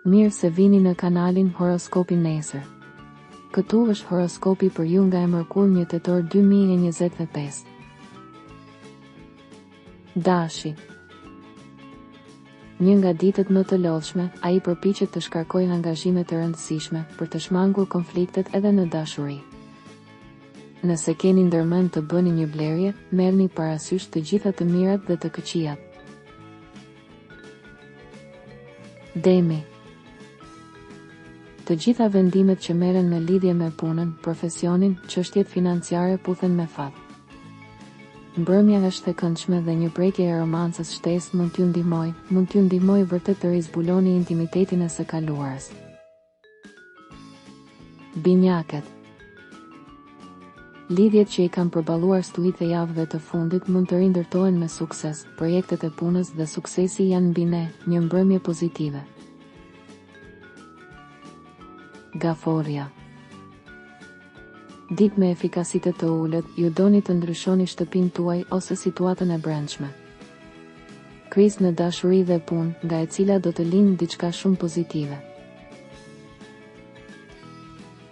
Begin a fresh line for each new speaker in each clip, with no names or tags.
Mirë se vini në kanalin Horoskopi Nesër. Këtu është horoskopi për ju nga e mërkur 1 tetor 2025. Dashi. Një nga ditët më të lodhshme, ai përpiqet të shkarkojë angazhime të rëndësishme për të shmangur konfliktet edhe në dashuri. Nëse keni ndërmend të bëni një blerje, merrni parasysh të gjitha të mirat dhe të këqijat. Demi. Të gjitha vendimet që merren në lidhje me punën, profesionin, çështjet financiare puthen me fat. Mbrëmja është e këndshme dhe një prekje e romancës shtesë mund t'ju ndihmojë vërtet të rizbuloni intimitetin e së kaluarës. Binjakët. Lidhjet që i kanë përballuar stuhitë e javëve të fundit mund të rindërtohen me sukses, projektet e punës dhe suksesi janë mbi ne, një mbrëmje pozitive. Gaforja. Ditë me efikasitet të ulët, ju doni të ndryshoni shtëpinë tuaj ose situatën e brendshme. Krizë në dashuri dhe punë, nga e cila do të lindë diçka shumë pozitive.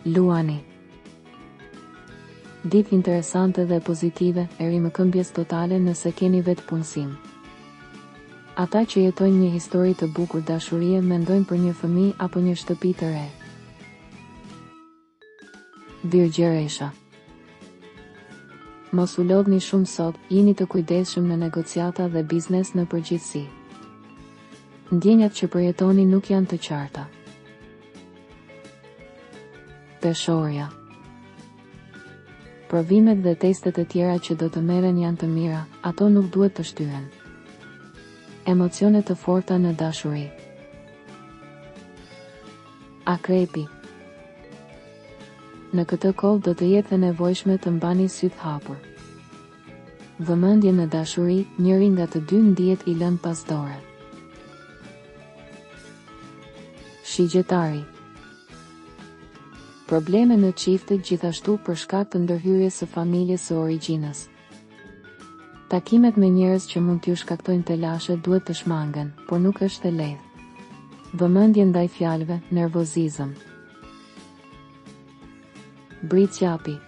Luani. Ditë interesante dhe pozitive, e rimëkëmbjes totale nëse keni vetë punësim. Ata që jetojnë një histori të bukur dashurie mendojnë për një fëmijë apo një shtëpi të re. Virgjëresha. Mos u lodhni shumë sot, jini të kujdesshëm në negociata dhe biznes në përgjithësi. Ndjenjat që përjetoni nuk janë të qarta. Peshorja. Provimet dhe testet e tjera që do të merren janë të mira, ato nuk duhet të shtyhen. Emocione të forta në dashuri. Akrepi. Në këtë kohë do të jetë e nevojshme të mbani sytë hapur. Vëmendje në dashuri, njëri nga të dy ndihet i lënë pas dore. Shigjetari. Probleme në çiftet gjithashtu për shkak të ndërhyrjes së familjes së origjinës. Takimet me njerëz që mund t'ju shkaktojnë telashe duhet të shmangen, por nuk është e lehtë. Vëmendje ndaj fjalëve, nervozizëm. Britsjapi.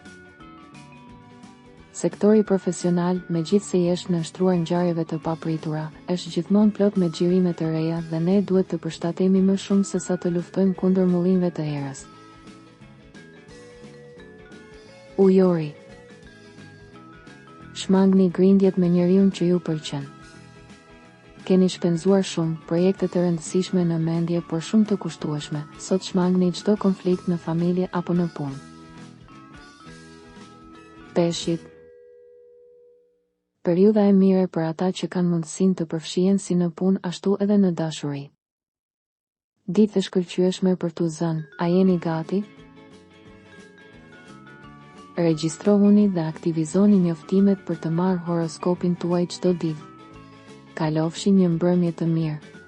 Sektori profesional, megjithse i është nënshtruar ngjarjeve të papritura, është gjithmonë plot me xhirime të reja dhe ne duhet të përshtatemi më shumë se sa të luftojmë kundër mullimeve të erës. Ujori. Shmangni grindjet me njeriu që ju pëlqen. Keni shpenzuar shumë, projekte të rëndësishme në mendje por shumë të kushtueshme, sot shmangni çdo konflikt në familje apo në punë. Peshqit. Periudha e mire për ata që kanë mundësinë të përfshihen si në punë ashtu edhe në dashuri. Ditë e shkëlqyeshme për t'u zënë, a jeni gati? Regjistrohuni dhe aktivizoni njoftimet për të marrë horoskopin tuaj çdo ditë. Kalofshi një mbrëmje të mirë.